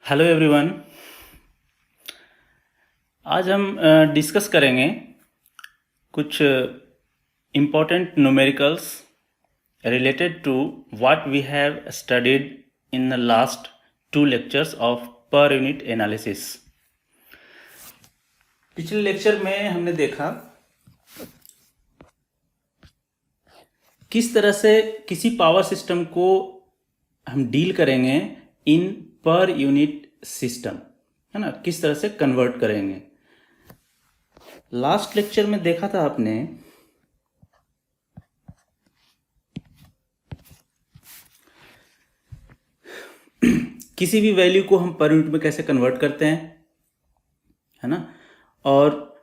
Hello everyone. आज हम discuss करेंगे कुछ important numericals related to what we have studied in the last 2 lectures of per unit analysis. पिछले lecture में हमने देखा किस तरह से किसी पावर सिस्टम को हम डील करेंगे इन पर यूनिट सिस्टम, है ना, किस तरह से कन्वर्ट करेंगे। लास्ट लेक्चर में देखा था आपने किसी भी वैल्यू को हम पर यूनिट में कैसे कन्वर्ट करते हैं, है ना। और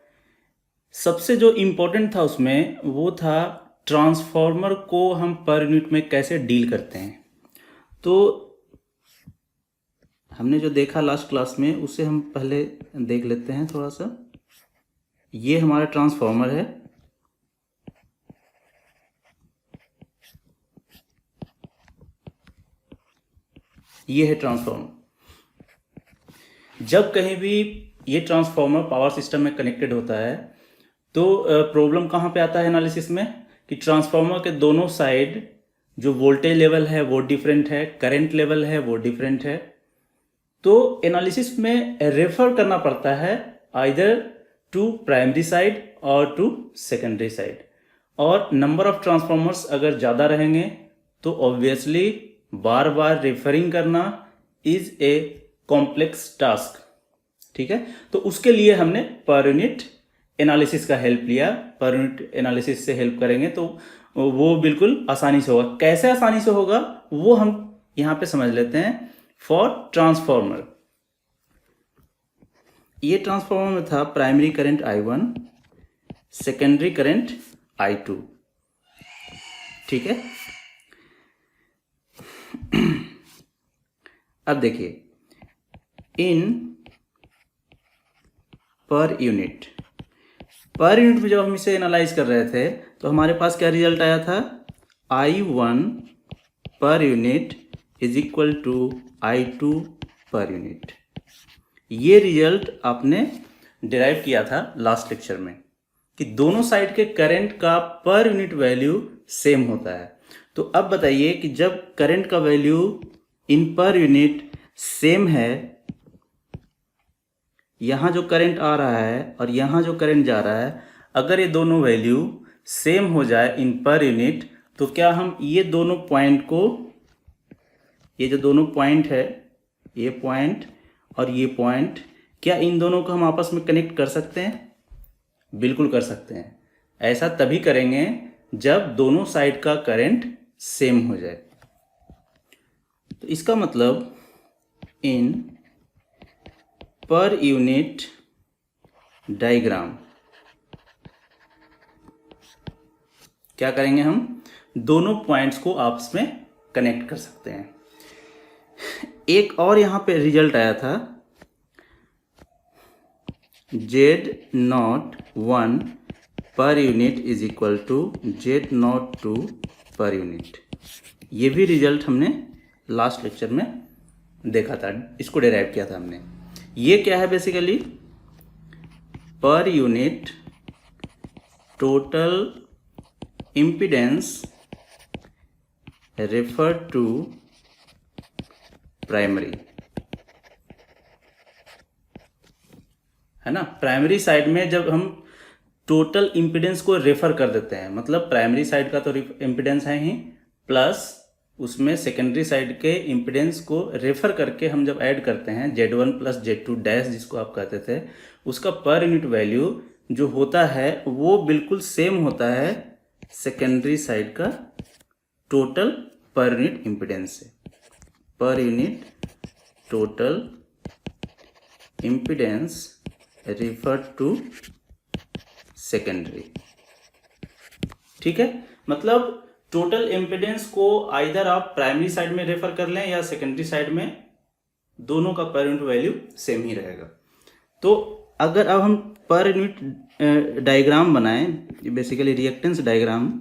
सबसे जो इम्पोर्टेंट था उसमें वो था ट्रांसफॉर्मर को हम पर यूनिट में कैसे डील करते हैं। तो हमने जो देखा लास्ट क्लास में उसे हम पहले देख लेते हैं थोड़ा सा। ये हमारा ट्रांसफॉर्मर है, ये है ट्रांसफॉर्मर। जब कहीं भी ये ट्रांसफॉर्मर पावर सिस्टम में कनेक्टेड होता है तो प्रॉब्लम कहाँ पे आता है एनालिसिस में कि ट्रांसफॉर्मर के दोनों साइड जो वोल्टेज लेवल है वो डिफरेंट है, करंट लेवल है वो डिफरेंट है। तो एनालिसिस में रेफर करना पड़ता है आइदर टू प्राइमरी साइड और टू सेकेंडरी साइड। और नंबर ऑफ ट्रांसफॉर्मर्स अगर ज़्यादा रहेंगे तो ऑब्वियसली बार बार रेफरिंग करना इज ए कॉम्प्लेक्स टास्क, ठीक है। तो उसके लिए हमने पर यूनिट एनालिसिस का हेल्प लिया। पर यूनिट एनालिसिस से हेल्प करेंगे तो वो बिल्कुल आसानी से होगा। कैसे आसानी से होगा वो हम यहाँ पे समझ लेते हैं। फॉर ट्रांसफॉर्मर, ये ट्रांसफॉर्मर में था primary current I1, secondary current I2, ठीक है। अब देखिए इन पर यूनिट में जब हम इसे एनालाइज कर रहे थे तो हमारे पास क्या रिजल्ट आया था, I1 per unit is equal to I2 per unit. ये रिजल्ट आपने डिराइव किया था लास्ट लेक्चर में कि दोनों साइड के करंट का पर यूनिट वैल्यू सेम होता है। तो अब बताइए कि जब करंट का value in per unit same है, यहाँ जो करंट आ रहा है और यहाँ जो करंट जा रहा है, अगर ये दोनों वैल्यू सेम हो जाए इन पर यूनिट तो क्या हम ये दोनों पॉइंट को, ये जो दोनों पॉइंट है, ये पॉइंट और ये पॉइंट, क्या इन दोनों को हम आपस में कनेक्ट कर सकते हैं? बिल्कुल कर सकते हैं। ऐसा तभी करेंगे जब दोनों साइड का करंट सेम हो जाए। तो इसका मतलब इन पर यूनिट डायग्राम क्या करेंगे, हम दोनों पॉइंट्स को आपस में कनेक्ट कर सकते हैं। एक और यहाँ पे रिजल्ट आया था Z01 per unit is equal to Z02 per unit. ये भी रिजल्ट हमने लास्ट लेक्चर में देखा था, इसको डिराइव किया था हमने। ये क्या है basically, per unit total impedance refer to primary, है ना। प्राइमरी साइड में जब हम टोटल इम्पीडेंस को रेफर कर देते हैं, मतलब प्राइमरी साइड का तो इम्पीडेंस है ही, प्लस उसमें सेकेंडरी साइड के इम्पीडेंस को रेफर करके हम जब ऐड करते हैं Z1 प्लस Z2 डैश जिसको आप कहते थे, उसका पर यूनिट वैल्यू जो होता है वो बिल्कुल सेम होता है सेकेंडरी साइड का टोटल पर यूनिट इम्पीडेंस से। Per unit total impedance refer to secondary, ठीक है। मतलब टोटल इम्पीडेंस को आइदर आप प्राइमरी साइड में रेफर कर लें या सेकेंडरी साइड में, दोनों का पर यूनिट वैल्यू सेम ही रहेगा। तो अगर अब हम पर यूनिट डायग्राम बनाएं, बेसिकली रिएक्टेंस डायग्राम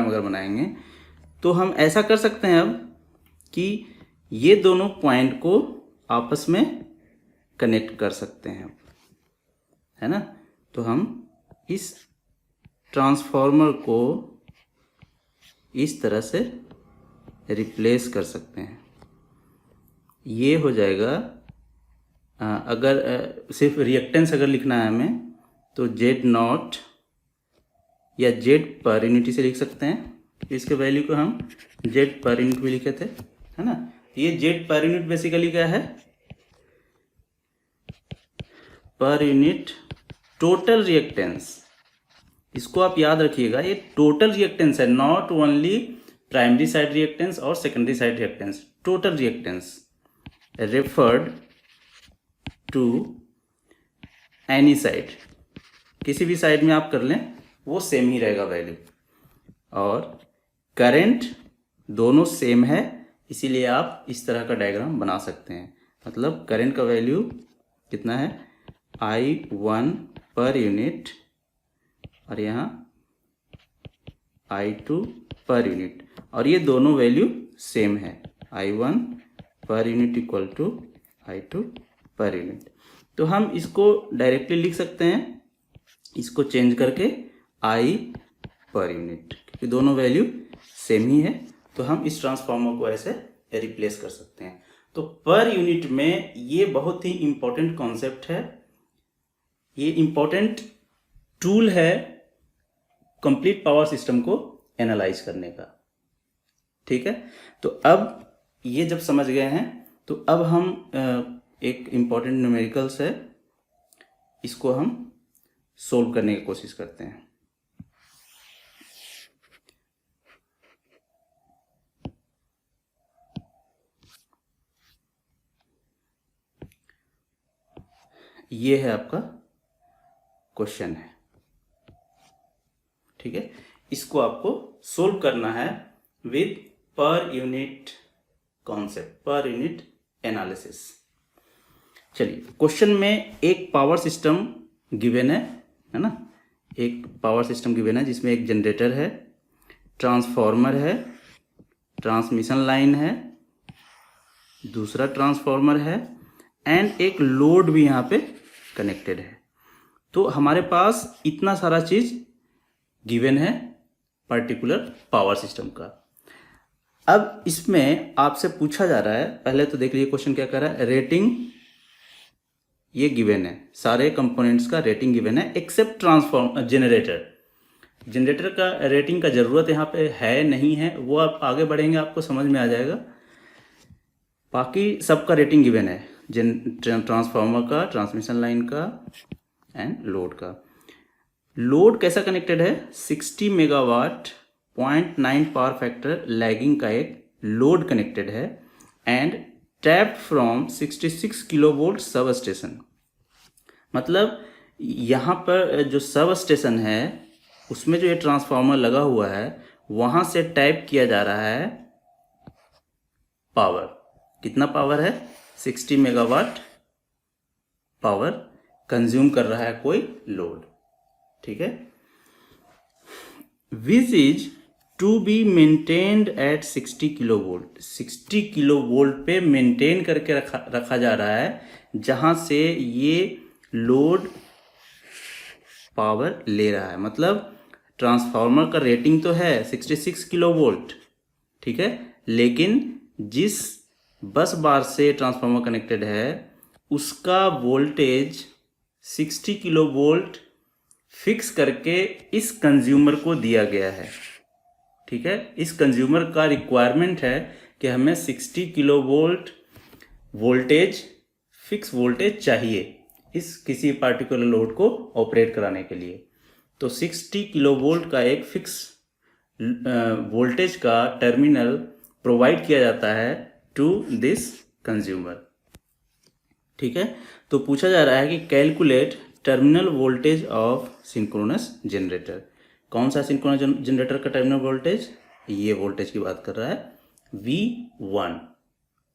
अगर बनाएंगे तो हम ऐसा कर सकते हैं अब कि ये दोनों पॉइंट को आपस में कनेक्ट कर सकते हैं, है ना। तो हम इस ट्रांसफॉर्मर को इस तरह से रिप्लेस कर सकते हैं। ये हो जाएगा, अगर सिर्फ रिएक्टेंस अगर लिखना है हमें तो जेड नॉट या जेड पर यूनिट से लिख सकते हैं। इसके वैल्यू को हम जेड पर यूनिट भी लिखे थे, है ना। ये जेड पर यूनिट बेसिकली क्या है, पर यूनिट टोटल रिएक्टेंस। इसको आप याद रखिएगा, ये टोटल रिएक्टेंस है, not only primary side reactance और secondary side reactance. Total reactance referred to any side, किसी भी साइड में आप कर लें वो सेम ही रहेगा वैल्यू। और करंट दोनों सेम है, इसीलिए आप इस तरह का डायग्राम बना सकते हैं। मतलब करंट का वैल्यू कितना है, I1 पर यूनिट, और यहाँ I2 पर यूनिट, और ये दोनों वैल्यू सेम है, I1 पर unit equal to I2 per unit. तो हम इसको डायरेक्टली लिख सकते हैं, इसको चेंज करके I पर यूनिट, क्योंकि दोनों वैल्यू सेम ही है। तो हम इस ट्रांसफार्मर को ऐसे रिप्लेस कर सकते हैं। तो पर यूनिट में ये बहुत ही इंपॉर्टेंट कॉन्सेप्ट है, ये इंपॉर्टेंट टूल है कंप्लीट पावर सिस्टम को एनालाइज करने का, ठीक है। तो अब ये जब समझ गए हैं तो अब हम एक इंपॉर्टेंट न्यूमेरिकल्स है, इसको हम सोल्व करने की कोशिश करते हैं। ये है आपका क्वेश्चन है, ठीक है। इसको आपको सोल्व करना है विद पर यूनिट कॉन्सेप्ट, पर यूनिट एनालिसिस। चलिए, क्वेश्चन में एक पावर सिस्टम गिवन है ना। एक पावर सिस्टम गिवन है जिसमें एक जनरेटर है, ट्रांसफॉर्मर है, ट्रांसमिशन लाइन है, दूसरा ट्रांसफॉर्मर है, एंड एक लोड भी यहाँ पे कनेक्टेड है। तो हमारे पास इतना सारा चीज गिवन है पर्टिकुलर पावर सिस्टम का। अब इसमें आपसे पूछा जा रहा है, पहले तो देख लीजिए क्वेश्चन क्या कर रहा है, रेटिंग ये गिवन है, सारे कंपोनेंट्स का रेटिंग गिवन है एक्सेप्ट ट्रांसफॉर्म जनरेटर। जनरेटर का रेटिंग का जरूरत यहाँ पे है नहीं है, वो आप आगे बढ़ेंगे आपको समझ में आ जाएगा। बाकी सबका रेटिंग गिवन है, ट्रांसफार्मर का, ट्रांसमिशन लाइन का एंड लोड का। लोड कैसा कनेक्टेड है, 60 मेगावाट 0.9 पावर फैक्टर लैगिंग का एक लोड कनेक्टेड है and tapped from 66 kilovolt sub station. मतलब यहाँ पर जो सब स्टेशन है उसमें जो ये ट्रांसफार्मर लगा हुआ है वहाँ से टैप किया जा रहा है पावर। कितना पावर है, 60 मेगावाट पावर कंज्यूम कर रहा है कोई लोड, ठीक है। Which is to be maintained at 60 kilovolt. 60 kilovolt पे मेंटेन करके रखा जा रहा है, जहां से ये लोड पावर ले रहा है। मतलब ट्रांसफार्मर का रेटिंग तो है 66 किलोवोल्ट, ठीक है, लेकिन जिस बस बार से ट्रांसफार्मर कनेक्टेड है उसका वोल्टेज 60 किलोवोल्ट फिक्स करके इस कंज्यूमर को दिया गया है, ठीक है। इस कंज्यूमर का रिक्वायरमेंट है कि हमें 60 किलोवोल्ट वोल्टेज, फिक्स वोल्टेज चाहिए इस किसी पार्टिकुलर लोड को ऑपरेट कराने के लिए। तो 60 किलोवोल्ट का एक फिक्स वोल्टेज का टर्मिनल प्रोवाइड किया जाता है टू दिस कंज्यूमर, ठीक है। तो पूछा जा रहा है कि calculate terminal voltage of synchronous generator. कौन सा सिंक्रोनस जनरेटर का टर्मिनल वोल्टेज, ये वोल्टेज की बात कर रहा है V1,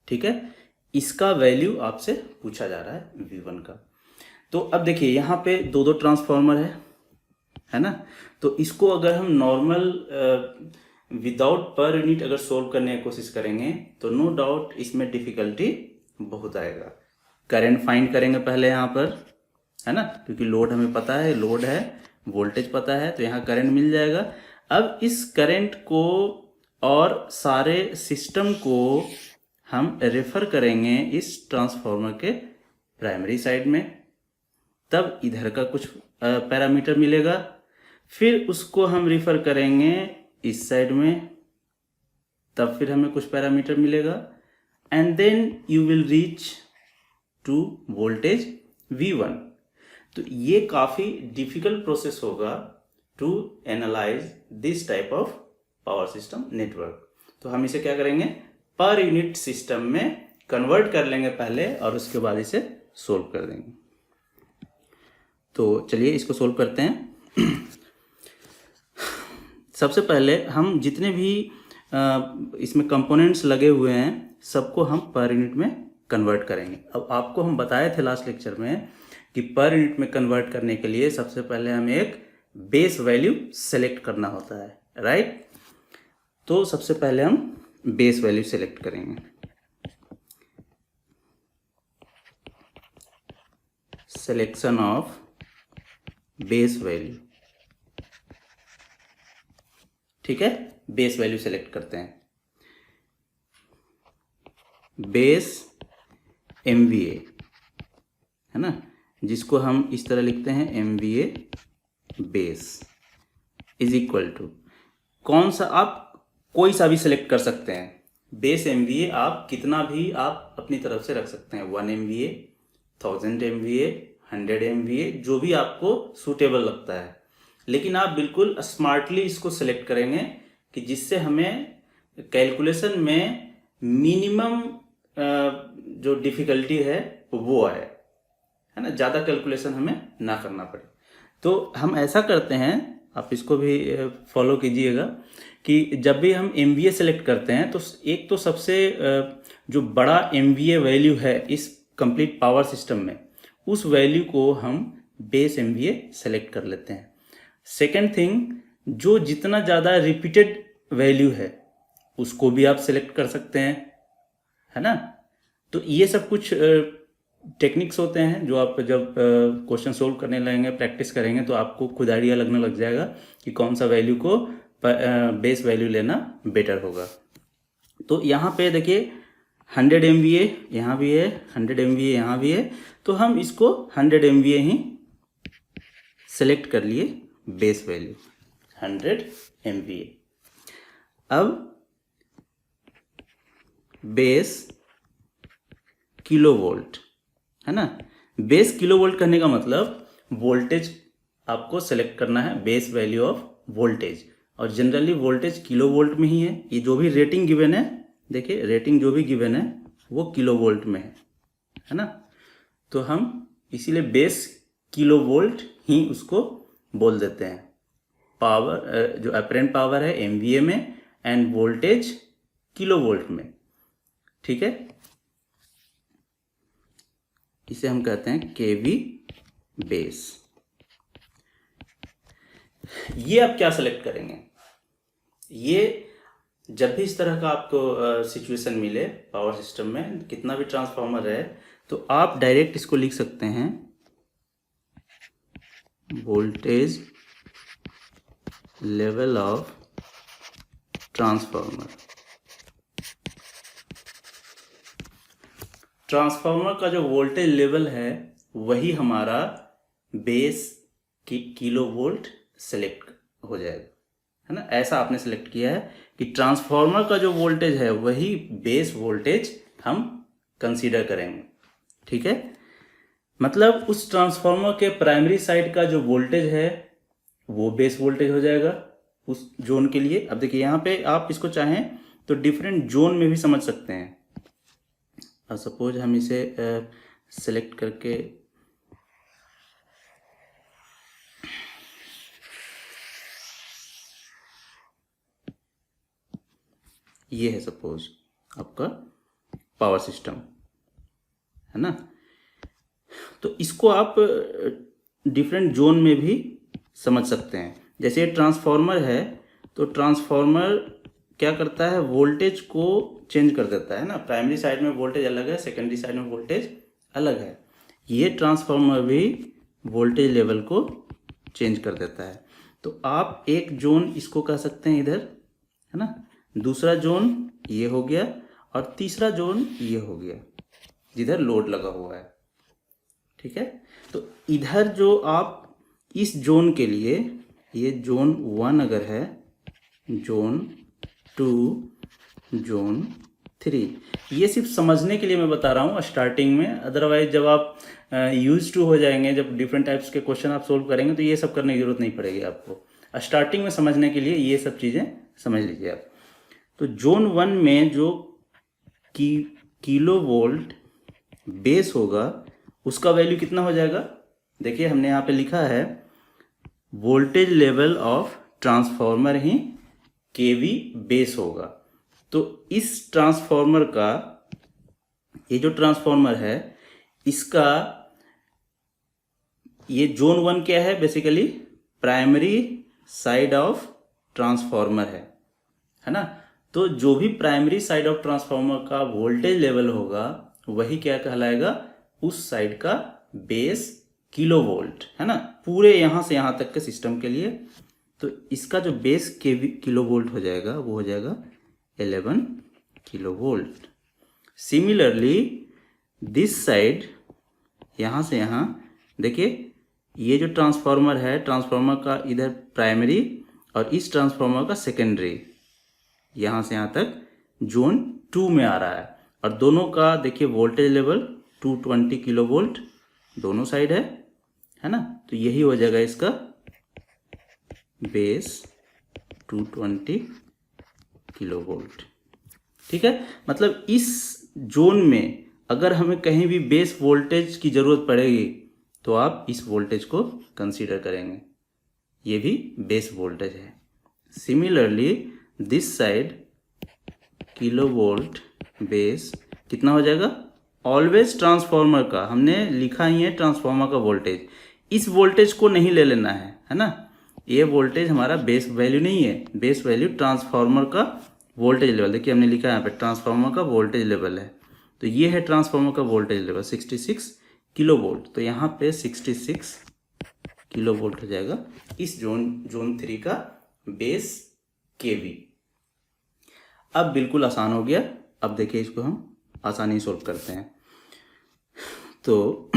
ठीक है। इसका वैल्यू आपसे पूछा जा रहा है V1 का। तो अब देखिए यहाँ पे दो दो ट्रांसफार्मर है ना। तो इसको अगर हम नॉर्मल विदाउट पर यूनिट अगर सोल्व करने की कोशिश करेंगे तो नो डाउट इसमें डिफिकल्टी बहुत आएगा। करंट फाइंड करेंगे पहले यहाँ पर, है ना, क्योंकि लोड हमें पता है, लोड है, वोल्टेज पता है, तो यहाँ करंट मिल जाएगा। अब इस करंट को और सारे सिस्टम को हम रेफर करेंगे इस ट्रांसफार्मर के प्राइमरी साइड में, तब इधर का कुछ पैरामीटर मिलेगा, फिर उसको हम रेफर करेंगे इस साइड में, तब फिर हमें कुछ पैरामीटर मिलेगा, and then you will reach to voltage V1। तो ये काफ़ी डिफिकल्ट प्रोसेस होगा to analyse this type of power system network. तो हम इसे क्या करेंगे, पर यूनिट सिस्टम में कन्वर्ट कर लेंगे पहले, और उसके बाद इसे सोल्व कर देंगे। तो चलिए इसको सोल्व करते हैं। सबसे पहले हम जितने भी इसमें कंपोनेंट्स लगे हुए हैं सबको हम पर यूनिट में कन्वर्ट करेंगे। अब आपको हम बताए थे लास्ट लेक्चर में कि पर यूनिट में कन्वर्ट करने के लिए सबसे पहले हमें एक बेस वैल्यू सेलेक्ट करना होता है, राइट। तो सबसे पहले हम बेस वैल्यू सेलेक्ट करेंगे। सिलेक्शन ऑफ बेस वैल्यू, ठीक है, बेस वैल्यू सेलेक्ट करते हैं। बेस MVA, है ना, जिसको हम इस तरह लिखते हैं MVA base is equal to, कौन सा, आप कोई सा भी सिलेक्ट कर सकते हैं। बेस MVA आप कितना भी आप अपनी तरफ से रख सकते हैं, 1 MVA, 1000 MVA, 100 MVA, जो भी आपको सूटेबल लगता है। लेकिन आप बिल्कुल स्मार्टली इसको सेलेक्ट करेंगे कि जिससे हमें कैलकुलेशन में मिनिमम जो डिफ़िकल्टी है वो आए, है ना, ज़्यादा कैलकुलेशन हमें ना करना पड़े। तो हम ऐसा करते हैं, आप इसको भी फॉलो कीजिएगा, कि जब भी हम MVA सेलेक्ट करते हैं तो एक तो सबसे जो बड़ा MVA वैल्यू है इस कंप्लीट पावर सिस्टम में, उस वैल्यू को हम बेस MVA सेलेक्ट कर लेते हैं। सेकेंड थिंग, जो जितना ज़्यादा रिपीटेड वैल्यू है उसको भी आप सेलेक्ट कर सकते हैं, है ना। तो ये सब कुछ टेक्निक्स होते हैं जो आप जब क्वेश्चन सोल्व करने लगेंगे, प्रैक्टिस करेंगे, तो आपको खुद आइडिया लगने लग जाएगा कि कौन सा वैल्यू को बेस वैल्यू लेना बेटर होगा। तो यहाँ पे देखिए 100 MVA यहाँ भी है, 100 MVA यहाँ भी है, तो हम इसको 100 MVA ही सेलेक्ट कर लिए बेस वैल्यू 100 MVA। अब बेस किलोवोल्ट, है ना, बेस किलोवोल्ट करने का मतलब वोल्टेज आपको सेलेक्ट करना है, बेस वैल्यू ऑफ वोल्टेज, और जनरली वोल्टेज किलोवोल्ट में ही है। ये जो भी रेटिंग गिवन है, देखिए रेटिंग जो भी गिवन है वो किलोवोल्ट में है ना। तो हम इसीलिए बेस किलोवोल्ट ही उसको बोल देते हैं। पावर जो अपरेंट पावर है MVA में, एंड वोल्टेज किलोवोल्ट में, ठीक है। इसे हम कहते हैं KV बेस। ये आप क्या सेलेक्ट करेंगे, ये जब भी इस तरह का आपको सिचुएशन मिले पावर सिस्टम में, कितना भी ट्रांसफार्मर है, तो आप डायरेक्ट इसको लिख सकते हैं voltage level of transformer. Transformer का जो वोल्टेज लेवल है वही हमारा बेस किलोवोल्ट सेलेक्ट हो जाएगा, है ना। ऐसा आपने सेलेक्ट किया है कि ट्रांसफार्मर का जो वोल्टेज है वही बेस वोल्टेज हम कंसीडर करेंगे, ठीक है। मतलब उस ट्रांसफार्मर के प्राइमरी साइड का जो वोल्टेज है वो बेस वोल्टेज हो जाएगा उस जोन के लिए। अब देखिए यहाँ पे आप इसको चाहें तो डिफरेंट जोन में भी समझ सकते हैं। अब सपोज हम इसे सेलेक्ट करके ये है सपोज आपका पावर सिस्टम, है ना। तो इसको आप डिफरेंट जोन में भी समझ सकते हैं। जैसे ये ट्रांसफार्मर है तो ट्रांसफॉर्मर क्या करता है, वोल्टेज को चेंज कर देता है ना। प्राइमरी साइड में वोल्टेज अलग है, सेकेंडरी साइड में वोल्टेज अलग है। ये ट्रांसफॉर्मर भी वोल्टेज लेवल को चेंज कर देता है। तो आप एक जोन इसको कह सकते हैं इधर, है ना, दूसरा जोन ये हो गया और तीसरा जोन ये हो गया जिधर लोड लगा हुआ है। ठीक है, तो इधर जो आप इस जोन के लिए, ये जोन 1 अगर है, जोन 2, जोन 3, ये सिर्फ समझने के लिए मैं बता रहा हूँ स्टार्टिंग में। अदरवाइज जब आप यूज टू हो जाएंगे, जब डिफरेंट टाइप्स के क्वेश्चन आप सोल्व करेंगे तो ये सब करने की जरूरत नहीं पड़ेगी आपको। स्टार्टिंग में समझने के लिए ये सब चीज़ें समझ लीजिए आप। तो जोन 1 में जो किलो वोल्ट बेस होगा उसका वैल्यू कितना हो जाएगा, देखिए हमने यहाँ पे लिखा है वोल्टेज लेवल ऑफ ट्रांसफॉर्मर ही केवी बेस होगा। तो इस ट्रांसफॉर्मर का, ये जो ट्रांसफॉर्मर है इसका, ये जोन 1 क्या है, basically primary side of transformer है ना। तो जो भी प्राइमरी साइड ऑफ ट्रांसफॉर्मर का वोल्टेज लेवल होगा वही क्या कहलाएगा, उस साइड का बेस किलो वोल्ट, है ना, पूरे यहां से यहां तक के सिस्टम के लिए। तो इसका जो बेस किलो वोल्ट हो जाएगा वो हो जाएगा 11 kilo volt. Similarly this side, यहां से यहां देखिए, ये जो ट्रांसफॉर्मर है, ट्रांसफॉर्मर का इधर प्राइमरी और इस ट्रांसफॉर्मर का सेकेंडरी, यहां से यहां तक जोन 2 में आ रहा है। और दोनों का देखिए वोल्टेज लेवल 220 किलो वोल्ट दोनों साइड है ना। तो यही हो जाएगा इसका बेस 220 किलो वोल्ट। ठीक है, मतलब इस जोन में अगर हमें कहीं भी बेस वोल्टेज की ज़रूरत पड़ेगी तो आप इस वोल्टेज को कंसीडर करेंगे, ये भी बेस वोल्टेज है। Similarly this side kilo volt base कितना हो जाएगा, ऑलवेज ट्रांसफॉर्मर का, हमने लिखा ही है ट्रांसफॉर्मर का वोल्टेज, इस वोल्टेज को नहीं ले लेना है ना। ये वोल्टेज हमारा बेस वैल्यू नहीं है, बेस वैल्यू ट्रांसफॉर्मर का वोल्टेज लेवल। देखिए हमने लिखा है यहाँ पे ट्रांसफॉर्मर का वोल्टेज लेवल है, तो ये है ट्रांसफॉर्मर का वोल्टेज लेवल 66 किलो वोल्ट। तो यहाँ पे 66 किलो वोल्ट हो जाएगा इस जोन 3 का बेस केवी। अब बिल्कुल आसान हो गया। अब देखिए इसको हम आसानी सोल्व करते हैं। तो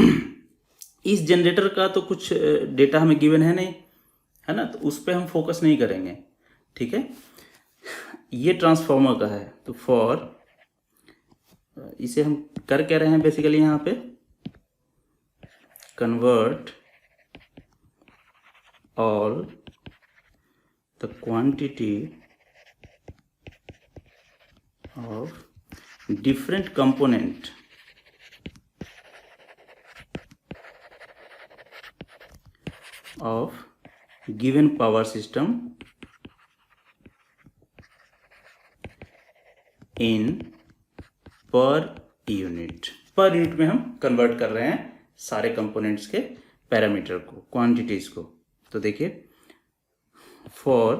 इस जनरेटर का तो कुछ डेटा हमें गिवन है नहीं, है ना, तो उस पर हम फोकस नहीं करेंगे। ठीक है, ये ट्रांसफॉर्मर का है, तो फॉर इसे हम कर क्या रहे हैं बेसिकली, यहाँ पे convert all the quantity of different component of given power system in per unit. Per unit में हम कन्वर्ट कर रहे हैं सारे कंपोनेंट्स के पैरामीटर को, क्वांटिटीज को। तो देखिए फॉर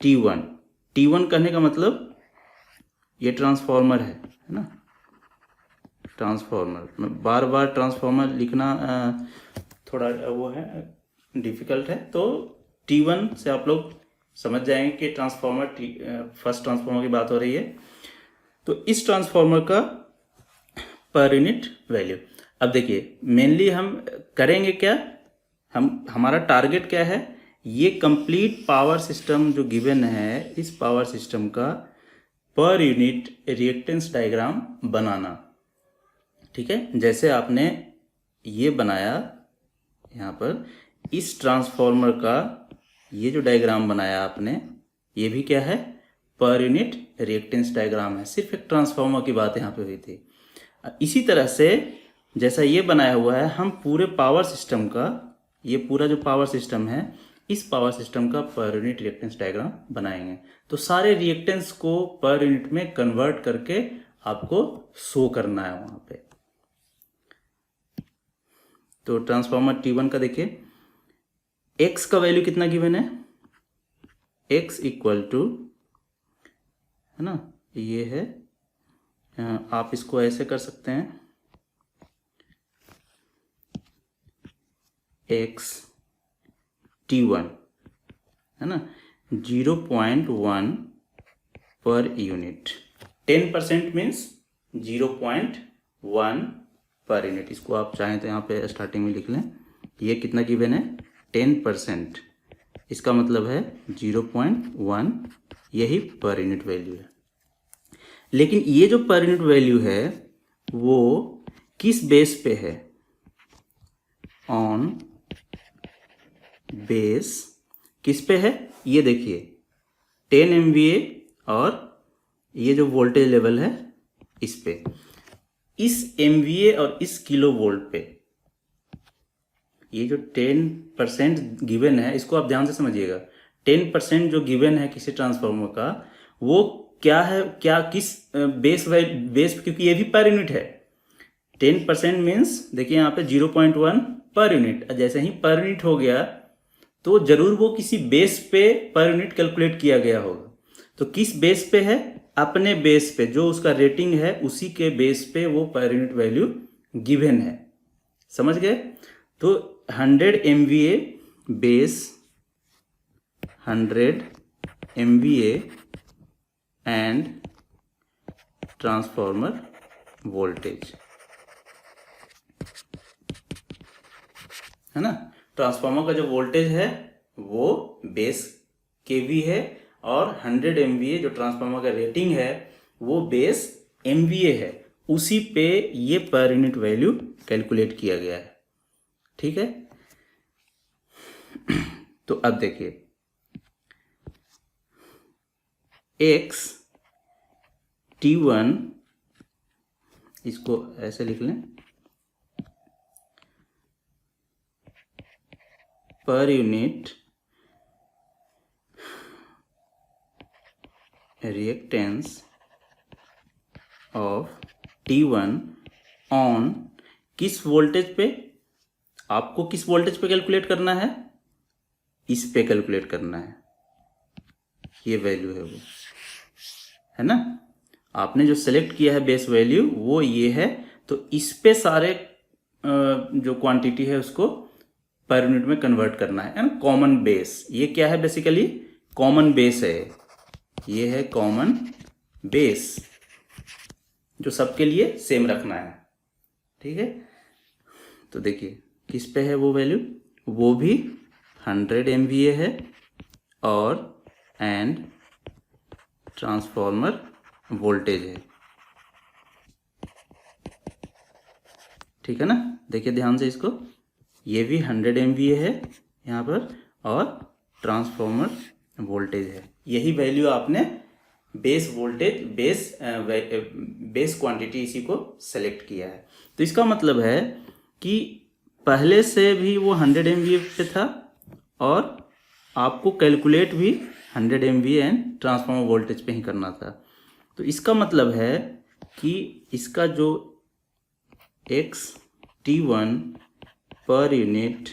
T1 कहने का मतलब ये ट्रांसफॉर्मर है ना, ट्रांसफॉर्मर में बार बार ट्रांसफॉर्मर लिखना थोड़ा वो है, डिफिकल्ट है। तो T1 से आप लोग समझ जाएंगे कि ट्रांसफॉर्मर फर्स्ट ट्रांसफॉर्मर की बात हो रही है। तो इस ट्रांसफॉर्मर का पर यूनिट वैल्यू, अब देखिए मेनली हम करेंगे क्या, हमारा टारगेट क्या है, ये कंप्लीट पावर सिस्टम जो गिवन है, इस पावर सिस्टम का पर यूनिट रिएक्टेंस डायग्राम बनाना। ठीक है, जैसे आपने ये बनाया यहाँ पर, इस ट्रांसफॉर्मर का ये जो डायग्राम बनाया आपने, ये भी क्या है, पर यूनिट रिएक्टेंस डायग्राम है। सिर्फ एक ट्रांसफॉर्मर की बात यहाँ पे हुई थी। इसी तरह से जैसा ये बनाया हुआ है, हम पूरे पावर सिस्टम का, ये पूरा जो पावर सिस्टम है, इस पावर सिस्टम का पर यूनिट रिएक्टेंस डायग्राम बनाएंगे। तो सारे रिएक्टेंस को पर यूनिट में कन्वर्ट करके आपको शो करना है वहाँ पे। तो ट्रांसफॉर्मर T1 का देखिए, X का वैल्यू कितना गिवन है, x इक्वल टू, है ना, ये है, आप इसको ऐसे कर सकते हैं, x t1, है ना, 0.1 per unit. 10% means 0.1 per unit. इसको आप चाहें तो यहाँ पे स्टार्टिंग में लिख लें। ये कितना गिवन है? 10%। इसका मतलब है 0.1, यही पर यूनिट वैल्यू है। लेकिन ये जो पर यूनिट वैल्यू है वो किस बेस पे है? ऑन बेस किस पे है? ये देखिए 10 MVA और ये जो वोल्टेज लेवल है इस पे, इस MVA और इस किलो वोल्ट पे ये जो 10% गिवन है, इसको आप ध्यान से समझिएगा। 10% जो गिवन है किसी ट्रांसफार्मर का, वो क्या है, क्या किस बेस, क्योंकि ये भी पर यूनिट है। 10% मीन्स देखिए यहाँ पे 0.1 पर यूनिट। जैसे ही पर यूनिट हो गया तो जरूर वो किसी बेस पे पर यूनिट कैलकुलेट किया गया होगा। तो किस बेस पे है? अपने बेस पे, जो उसका रेटिंग है उसी के बेस पे वो पर यूनिट वैल्यू गिवन है। समझ गए? तो 100 MVA base, 100 MVA and transformer voltage, है ना। ट्रांसफार्मर का जो वोल्टेज है वो बेस केवी है और 100 MVA जो ट्रांसफार्मर का रेटिंग है वो बेस MVA है। उसी पे ये पर यूनिट वैल्यू कैलकुलेट किया गया है। ठीक है। तो अब देखिए x t1, इसको ऐसे लिख लें, per unit reactance of T1 on किस वोल्टेज पे? आपको किस वोल्टेज पे कैलकुलेट करना है? इस पे कैलकुलेट करना है। ये वैल्यू है वो, है ना। आपने जो सेलेक्ट किया है बेस वैल्यू वो ये है। तो इस पे सारे जो क्वांटिटी है उसको पर यूनिट में कन्वर्ट करना है ना। कॉमन बेस, ये क्या है? बेसिकली कॉमन बेस है। ये है कॉमन बेस जो सबके लिए सेम रखना है। ठीक है। तो देखिए किस पे है वो वैल्यू, वो भी 100 MVA है और एंड ट्रांसफॉर्मर वोल्टेज है। ठीक है ना। देखिए ध्यान से इसको, ये भी 100 MVA है यहाँ पर और ट्रांसफॉर्मर वोल्टेज है। यही वैल्यू आपने बेस वोल्टेज, बेस क्वांटिटी इसी को सेलेक्ट किया है। तो इसका मतलब है कि पहले से भी वो 100 MVA पे था और आपको कैलकुलेट भी 100 MVA एंड ट्रांसफॉर्मर वोल्टेज पे ही करना था। तो इसका मतलब है कि इसका जो x t1 पर यूनिट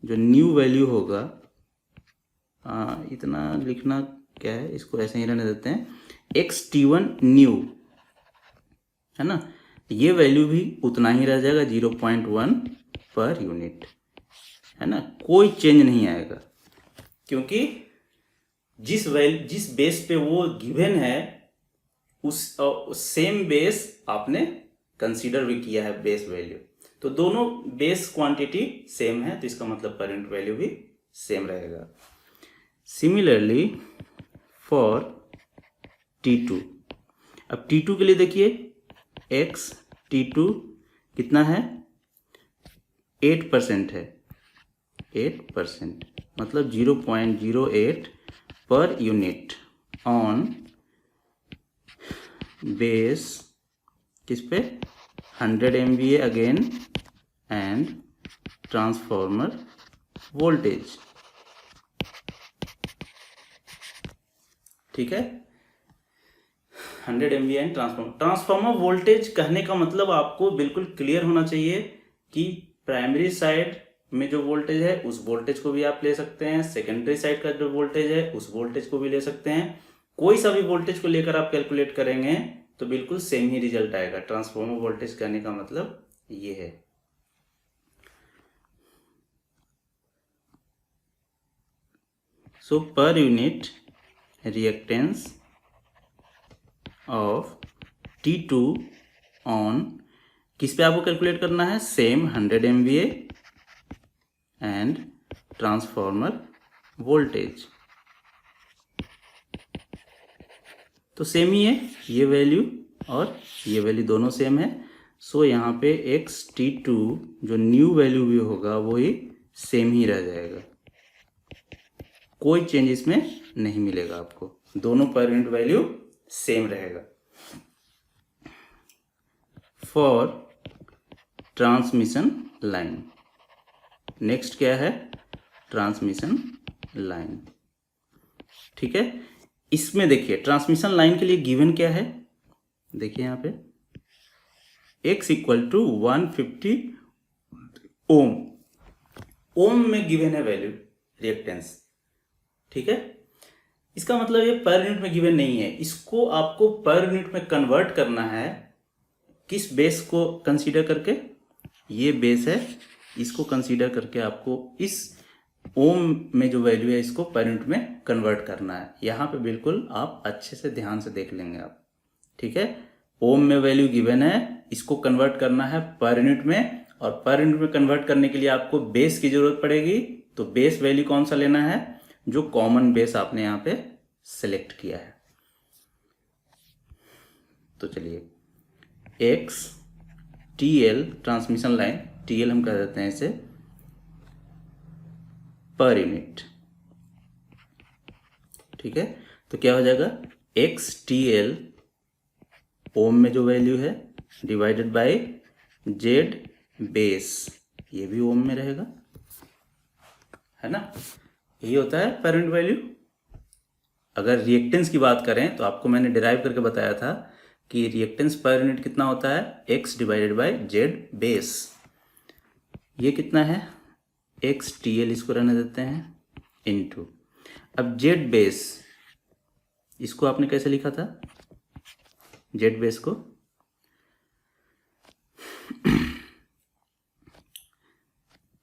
जो न्यू वैल्यू होगा, इतना लिखना क्या है, इसको ऐसे ही रहने देते हैं, x t1 न्यू, है ना, ये वैल्यू भी उतना ही रह जाएगा 0.1 पर यूनिट, है ना। कोई चेंज नहीं आएगा क्योंकि जिस बेस पे वो गिवन है उस सेम बेस आपने कंसीडर भी किया है बेस वैल्यू। तो दोनों बेस क्वांटिटी सेम है, तो इसका मतलब पर यूनिट वैल्यू भी सेम रहेगा। सिमिलरली फॉर T2, अब T2 के लिए देखिए x T2 कितना है? 8% है। 8% मतलब 0.08 पर यूनिट ऑन बेस किस पे? 100 MVA again and transformer voltage. ठीक है। 100 MVA एंड ट्रांसफॉर्मर वोल्टेज कहने का मतलब आपको बिल्कुल क्लियर होना चाहिए कि प्राइमरी साइड में जो वोल्टेज है उस वोल्टेज को भी आप ले सकते हैं, सेकेंडरी साइड का जो वोल्टेज है उस वोल्टेज को भी ले सकते हैं। कोई सा भी वोल्टेज को लेकर आप कैलकुलेट करेंगे तो बिल्कुल सेम ही रिजल्ट आएगा। ट्रांसफॉर्मर वोल्टेज कहने का मतलब ये है। सो per unit reactance of T2 on किस पे आपको कैलकुलेट करना है, same 100 MVA and transformer voltage. तो सेम ही है ये वैल्यू और ये वैल्यू दोनों सेम है। सो यहाँ पे XT2 जो न्यू वैल्यू भी होगा वो ही सेम ही रह जाएगा, कोई चेंज इसमें नहीं मिलेगा आपको, दोनों पर यूनिट वैल्यू सेम रहेगा। फॉर ट्रांसमिशन लाइन, नेक्स्ट क्या है, ट्रांसमिशन लाइन। ठीक है, इसमें देखिए ट्रांसमिशन लाइन के लिए गिवन क्या है, देखिए यहाँ पे X इक्वल टू 150 ओम, ओम में गिवन है वैल्यू रिएक्टेंस। ठीक है, इसका मतलब ये पर यूनिट में गिवन नहीं है, इसको आपको पर यूनिट में कन्वर्ट करना है। किस बेस को कंसीडर करके, ये बेस है, इसको कंसीडर करके आपको इस ओम में जो वैल्यू है इसको पर यूनिट में कन्वर्ट करना है। यहाँ पे बिल्कुल आप अच्छे से ध्यान से देख लेंगे आप। ठीक है, ओम में वैल्यू गिवन है, इसको कन्वर्ट करना है पर यूनिट में, और पर यूनिट में कन्वर्ट करने के लिए आपको बेस की जरूरत पड़ेगी। तो बेस वैल्यू कौन सा लेना है, जो कॉमन बेस आपने यहाँ पे सेलेक्ट किया है। तो चलिए x TL transmission line, TL हम कह देते हैं इसे, पर यूनिट। ठीक है, तो क्या हो जाएगा, XTL ओम में जो वैल्यू है डिवाइडेड बाय Z बेस, ये भी ओम में रहेगा, है ना। यही होता है पर यूनिट वैल्यू। अगर रिएक्टेंस की बात करें तो आपको मैंने डिराइव करके बताया था कि रिएक्टेंस पर यूनिट कितना होता है, X divided by Z base. ये कितना है, XTL, इसको रहने देते हैं, इनटू, अब Z बेस, इसको आपने कैसे लिखा था, Z बेस को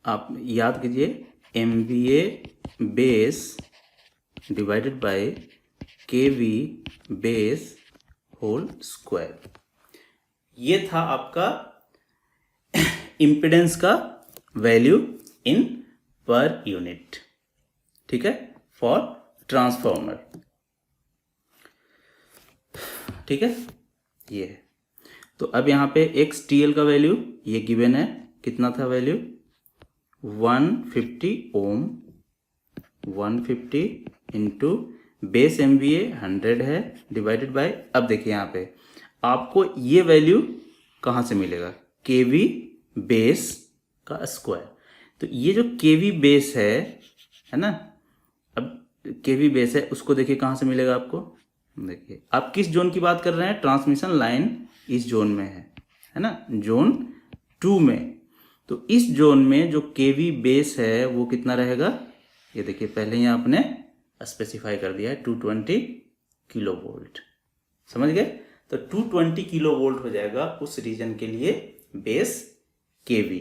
आप याद कीजिए, MVA base divided by KV base whole square. ये था आपका इम्पिडेंस का वैल्यू इन पर यूनिट। ठीक है, फॉर ट्रांसफॉर्मर। ठीक है, ये है। तो अब यहाँ पे XTL का वैल्यू ये गिवन है, कितना था वैल्यू, 150 ओम, 150 इंटू बेस MVA 100 है, डिवाइडेड बाय, अब देखिए यहाँ पे आपको ये वैल्यू कहाँ से मिलेगा, KV बेस का स्क्वायर। तो ये जो KV बेस है ना, अब KV बेस है, उसको देखिए कहाँ से मिलेगा आपको। देखिए आप किस जोन की बात कर रहे हैं, ट्रांसमिशन लाइन इस जोन में है ना, जोन 2 में। तो इस जोन में जो KV बेस है वो कितना रहेगा, ये देखिए पहले ही आपने स्पेसिफाई कर दिया है, 220 किलो वोल्ट। समझ गए, तो 220 किलो वोल्ट हो जाएगा उस रीजन के लिए बेस KV।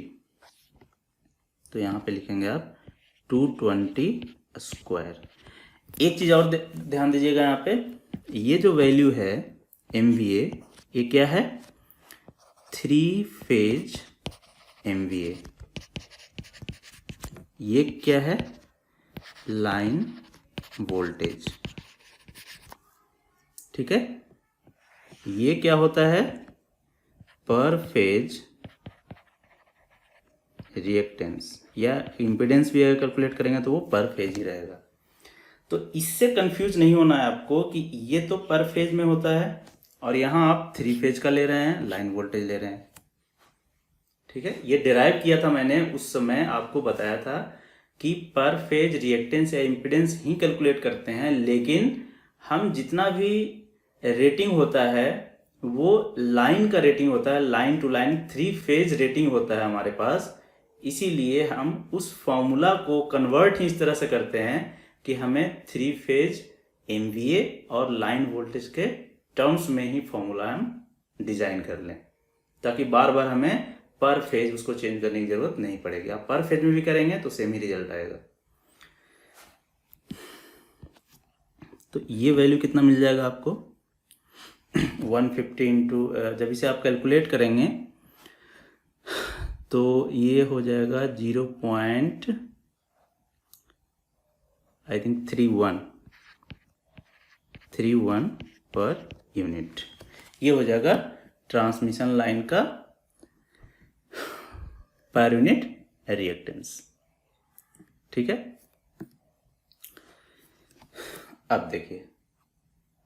तो यहाँ पे लिखेंगे आप 220 स्क्वायर। एक चीज और ध्यान दीजिएगा, यहाँ पे ये जो वैल्यू है MVA, ये क्या है, 3 फेज MVA। ये क्या है, लाइन वोल्टेज। ठीक है, ये क्या होता है, पर फेज रिएक्टेंस, या इम्पिडेंस भी अगर कैलकुलेट करेंगे तो वो पर फेज ही रहेगा। तो इससे कंफ्यूज नहीं होना है आपको कि ये तो पर फेज में होता है और यहाँ आप 3 फेज का ले रहे हैं, लाइन वोल्टेज ले रहे हैं। ठीक है, ये डिराइव किया था मैंने, उस समय आपको बताया था कि पर फेज रिएक्टेंस या इम्पिडेंस ही कैलकुलेट करते हैं, लेकिन हम जितना भी रेटिंग होता है वो लाइन का रेटिंग होता है, line to line 3 phase rating होता है हमारे पास। इसीलिए हम उस फॉर्मूला को कन्वर्ट ही इस तरह से करते हैं कि हमें 3 फेज MVA और लाइन वोल्टेज के टर्म्स में ही फॉर्मूला हम डिजाइन कर लें, ताकि बार बार हमें पर फेज उसको चेंज करने की जरूरत नहीं पड़ेगी। आप पर फेज में भी करेंगे तो सेम ही रिजल्ट आएगा। तो ये वैल्यू कितना मिल जाएगा आपको 150 इंटू, जब इसे आप कैलकुलेट करेंगे तो ये हो जाएगा 0.31 पर यूनिट। ये हो जाएगा ट्रांसमिशन लाइन का पर यूनिट रिएक्टेंस। ठीक है, अब देखिए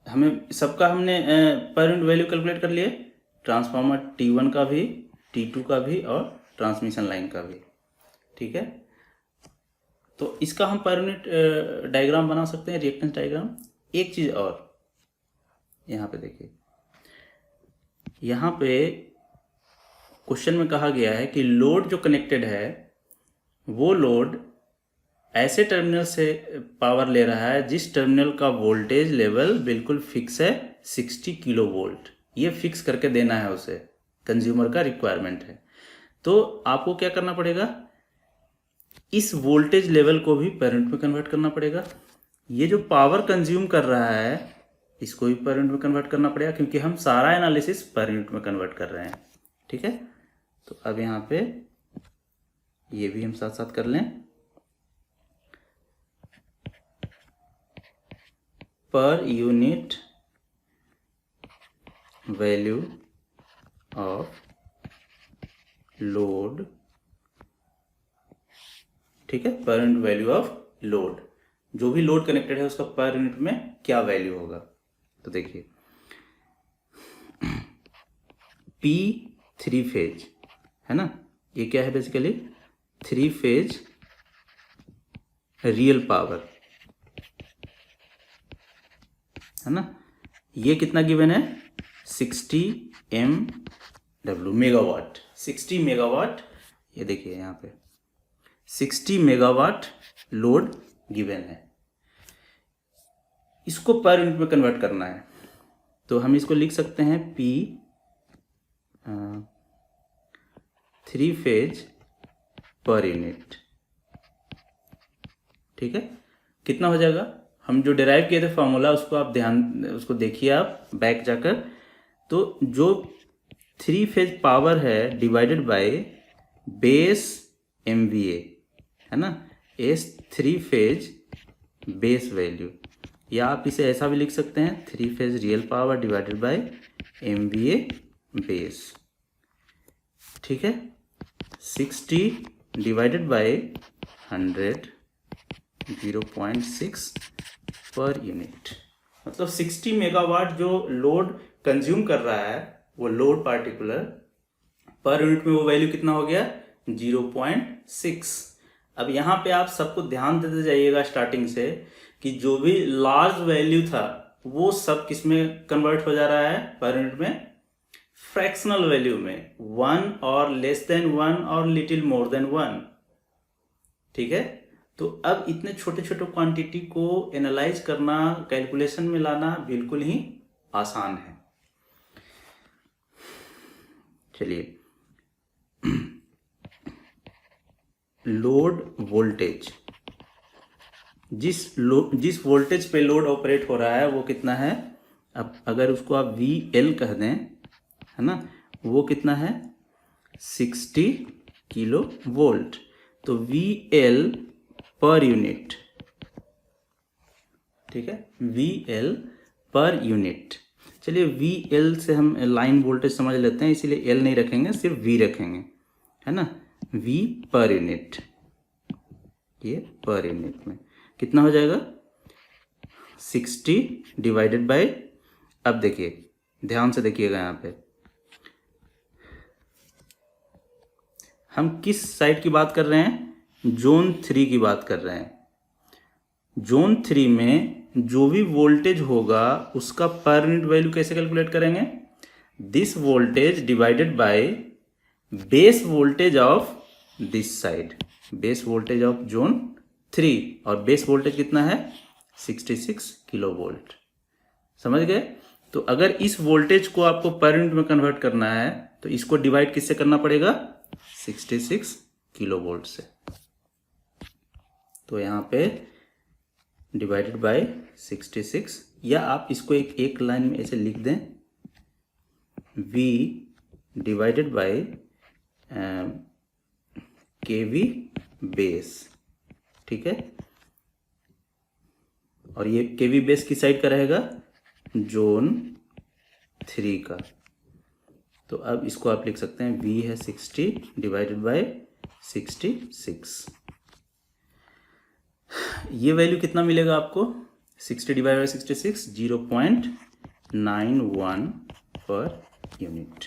हमें सबका हमने पर यूनिट वैल्यू कैलकुलेट कर लिए, ट्रांसफार्मर T1 का भी, T2 का भी और ट्रांसमिशन लाइन का भी। ठीक है, तो इसका हम पर यूनिट डायग्राम बना सकते हैं, रिएक्टेंस डायग्राम। एक चीज और यहाँ पे देखिए, यहाँ पे क्वेश्चन में कहा गया है कि लोड जो कनेक्टेड है वो लोड ऐसे टर्मिनल से पावर ले रहा है जिस टर्मिनल का वोल्टेज लेवल बिल्कुल फिक्स है 60 किलो वोल्ट। ये फिक्स करके देना है उसे, कंज्यूमर का रिक्वायरमेंट है। तो आपको क्या करना पड़ेगा, इस वोल्टेज लेवल को भी पर यूनिट में कन्वर्ट करना पड़ेगा। ये जो पावर कंज्यूम कर रहा है इसको भी पर यूनिट में कन्वर्ट करना पड़ेगा, क्योंकि हम सारा एनालिसिस पर यूनिट में कन्वर्ट कर रहे हैं। ठीक है, तो अब यहाँ पे ये भी हम साथ साथ कर लें। Per unit value of load, ठीक है, per unit value of load, जो भी लोड कनेक्टेड है उसका पर यूनिट में क्या वैल्यू होगा। तो देखिए P 3 फेज है ना, ये क्या है बेसिकली 3 फेज रियल पावर है ना। ये कितना गिवन है 60 MW मेगावाट, 60 मेगावाट। ये देखिए यहाँ पे 60 मेगावाट लोड गिवन है, इसको पर यूनिट में कन्वर्ट करना है। तो हम इसको लिख सकते हैं P 3 फेज पर यूनिट। ठीक है, कितना हो जाएगा, हम जो डिराइव किए थे फॉर्मूला उसको आप उसको देखिए आप बैक जाकर। तो जो 3 फेज पावर है डिवाइडेड बाय बेस MVA है ना, एस 3 फेज बेस वैल्यू, या आप इसे ऐसा भी लिख सकते हैं 3 phase real power divided by MVA base. ठीक है, 60 डिवाइडेड बाय 100 0.6 पर यूनिट, मतलब 60 मेगावाट जो लोड कंज्यूम कर रहा है वो लोड पार्टिकुलर, पर यूनिट में वो वैल्यू कितना हो गया 0.6। अब यहाँ पे आप सबको ध्यान देते जाइएगा स्टार्टिंग से कि जो भी लार्ज वैल्यू था वो सब किस में कन्वर्ट हो जा रहा है, पर यूनिट में फ्रैक्शनल वैल्यू में, 1 और लेस देन 1 और लिटिल मोर देन 1। ठीक है, तो अब इतने छोटे छोटे क्वांटिटी को एनालाइज करना, कैलकुलेशन में लाना बिल्कुल ही आसान है। चलिए, लोड वोल्टेज, जिस वोल्टेज पे लोड ऑपरेट हो रहा है वो कितना है, अब अगर उसको आप VL कह दें है ना, वो कितना है 60 किलो वोल्ट। तो VL पर यूनिट, ठीक है, VL पर यूनिट। चलिए VL से हम लाइन वोल्टेज समझ लेते हैं, इसीलिए L नहीं रखेंगे, सिर्फ V रखेंगे है ना। V पर यूनिट, ये पर यूनिट में कितना हो जाएगा 60 डिवाइडेड बाय, अब देखिए ध्यान से देखिएगा यहाँ पे हम किस साइड की बात कर रहे हैं, जोन 3 की बात कर रहे हैं। जोन 3 में जो भी वोल्टेज होगा उसका पर यूनिट वैल्यू कैसे कैलकुलेट करेंगे, this voltage divided by base voltage of this side, base voltage of zone 3, और बेस वोल्टेज कितना है 66 किलो वोल्ट। समझ गए? तो अगर इस वोल्टेज को आपको पर यूनिट में कन्वर्ट करना है तो इसको डिवाइड किससे करना पड़ेगा, 66 किलो वोल्ट से। तो यहाँ पे डिवाइडेड बाय 66, या आप इसको एक लाइन में ऐसे लिख दें, V divided by KV base, ठीक है। और ये KV बेस किस साइड का रहेगा, जोन 3 का। तो अब इसको आप लिख सकते हैं, V है 60 डिवाइडेड बाय 66। ये वैल्यू कितना मिलेगा आपको, 60 डिवाइड बाई 66, 0.91 पर यूनिट,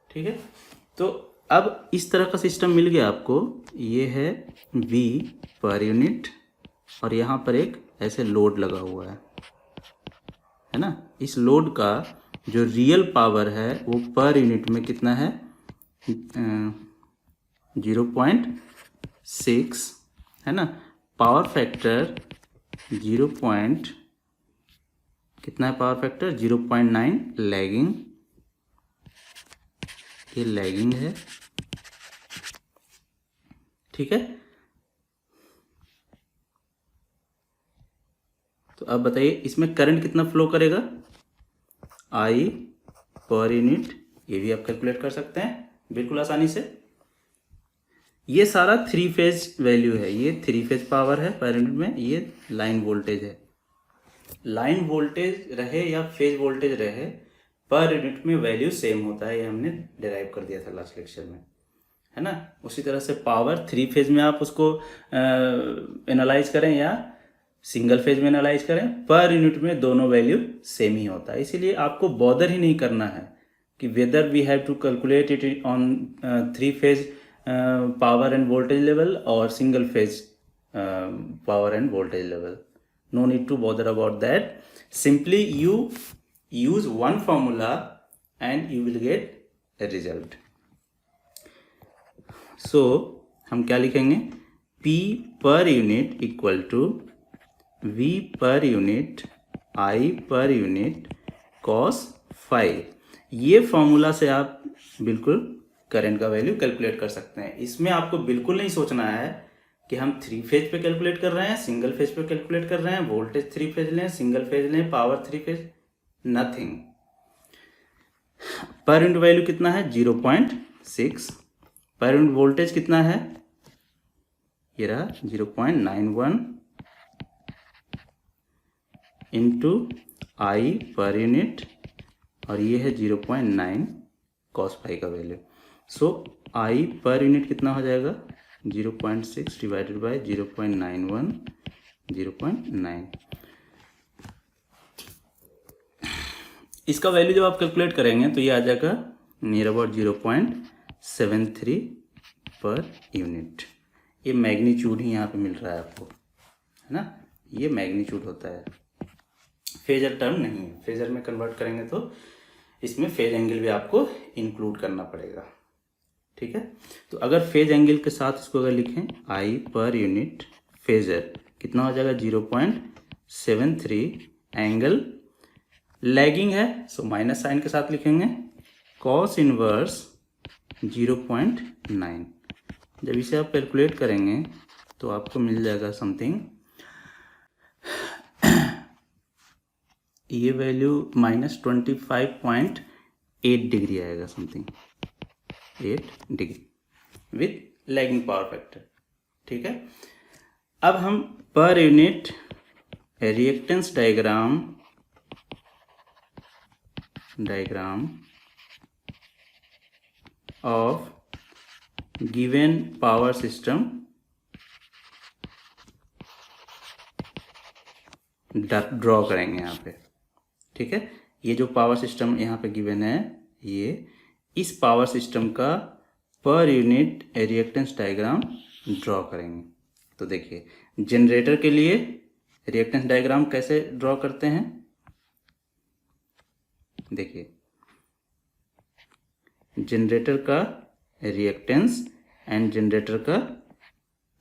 ठीक है। तो अब इस तरह का सिस्टम मिल गया आपको। ये है V पर यूनिट, और यहाँ पर एक ऐसे लोड लगा हुआ है ना। इस लोड का जो रियल पावर है वो पर यूनिट में कितना है, 0.6 है ना। पावर फैक्टर कितना है, पावर फैक्टर 0.9, लैगिंग, ये लैगिंग है, ठीक है। तो अब बताइए इसमें करंट कितना फ्लो करेगा, I पर यूनिट, ये भी आप कैलकुलेट कर सकते हैं बिल्कुल आसानी से। ये सारा 3 फेज वैल्यू है, ये 3 फेज पावर है पर यूनिट में, ये लाइन वोल्टेज है। लाइन वोल्टेज रहे या फेज वोल्टेज रहे, पर यूनिट में वैल्यू सेम होता है, ये हमने डिराइव कर दिया था लास्ट लेक्चर में, है ना। उसी तरह से पावर 3 फेज में आप उसको एनालाइज करें या सिंगल फेज में एनालाइज करें, पर यूनिट में दोनों वैल्यू सेम ही होता है। इसीलिए आपको बॉदर ही नहीं करना है कि whether we have to calculate it on 3 phase power and voltage level और single phase power and voltage level. No need to bother about that. Simply you use one formula and you will get a result. So हम क्या लिखेंगे, P per unit equal to V per unit I per unit cos phi। ये formula से आप बिल्कुल current का value calculate कर सकते हैं। इसमें आपको बिल्कुल नहीं सोचना है कि हम 3 फेज पे कैलकुलेट कर रहे हैं, सिंगल फेज पे कैलकुलेट कर रहे हैं, वोल्टेज 3 फेज लें, सिंगल फेज लें, power 3 phase, nothing. Per unit value कितना है 0.6, पर यूनिट वोल्टेज कितना है, ये रहा 0.91 इंटू I पर यूनिट, और ये है 0.9 cos phi का value. So I per unit कितना हो जाएगा, 0.6 डिवाइडेड बाय 0.91, 0.9। इसका वैल्यू जब आप कैलकुलेट करेंगे तो ये आ जाएगा नियर अबाउट 0.73 पर यूनिट। ये मैग्नीट्यूड ही यहाँ पे मिल रहा है आपको, है ना। ये मैग्नीट्यूड होता है, फेजर टर्म नहीं है। फेजर में कन्वर्ट करेंगे तो इसमें फेज एंगल भी आपको इंक्लूड करना पड़ेगा, ठीक है। तो अगर फेज एंगल के साथ इसको अगर लिखें, I पर यूनिट फेजर कितना हो जाएगा 0.73, एंगल लैगिंग है सो माइनस साइन के साथ लिखेंगे, कॉस इनवर्स 0.9। जब इसे आप कैलकुलेट करेंगे तो आपको मिल जाएगा समथिंग, ये वैल्यू -25.8 डिग्री आएगा, something 8 degree with lagging power factor, ठीक है। अब हम per unit reactance diagram of given power system draw करेंगे यहाँ पे, ठीक है। ये जो पावर सिस्टम यहाँ पे गिवन है, ये इस पावर सिस्टम का per unit reactance diagram draw करेंगे। तो देखिए जनरेटर के लिए रिएक्टेंस डायग्राम कैसे ड्रॉ करते हैं, देखिए जनरेटर का रिएक्टेंस एंड जनरेटर का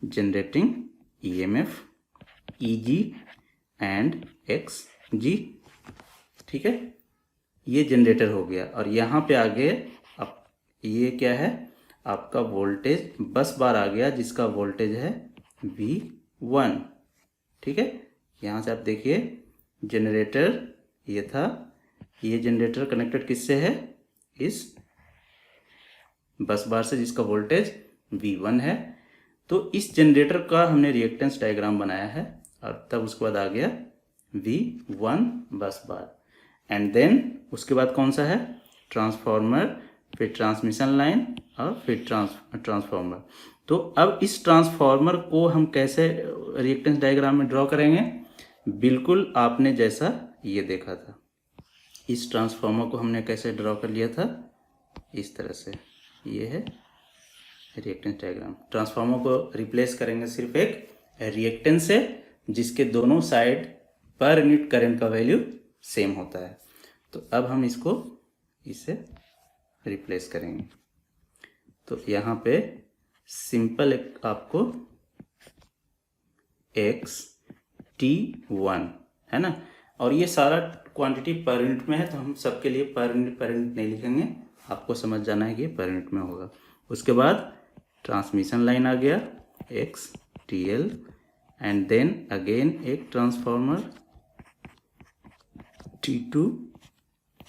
generating EMF easy and XD. ठीक है, ये जनरेटर हो गया। और यहाँ पे आगे अब ये क्या है, आपका वोल्टेज बस बार आ गया जिसका वोल्टेज है V1। ठीक है, यहाँ से आप देखिए जनरेटर ये था, ये जनरेटर कनेक्टेड किससे है, इस बस बार से जिसका वोल्टेज V1 है। तो इस जनरेटर का हमने रिएक्टेंस डायग्राम बनाया है और तब उसके बाद आ गया V1 बस बार। एंड देन उसके बाद कौन सा है, ट्रांसफार्मर, फिर ट्रांसमिशन लाइन और फिर ट्रांसफार्मर। तो अब इस ट्रांसफार्मर को हम कैसे रिएक्टेंस डायग्राम में ड्रॉ करेंगे, बिल्कुल आपने जैसा ये देखा था। इस ट्रांसफार्मर को हमने कैसे ड्रॉ कर लिया था, इस तरह से। ये है रिएक्टेंस डायग्राम। ट्रांसफार्मर को रिप्लेस करेंगे सिर्फ एक रिएक्टेंस से जिसके दोनों साइड पर यूनिट करंट का वैल्यू सेम होता है। तो अब हम इससे रिप्लेस करेंगे। तो यहाँ पे सिंपल एक आपको XT1 है ना, और ये सारा क्वांटिटी पर यूनिट में है तो हम सबके लिए पर यूनिट नहीं लिखेंगे, आपको समझ जाना है कि पर यूनिट में होगा। उसके बाद ट्रांसमिशन लाइन आ गया XTL एंड देन अगेन एक ट्रांसफार्मर T2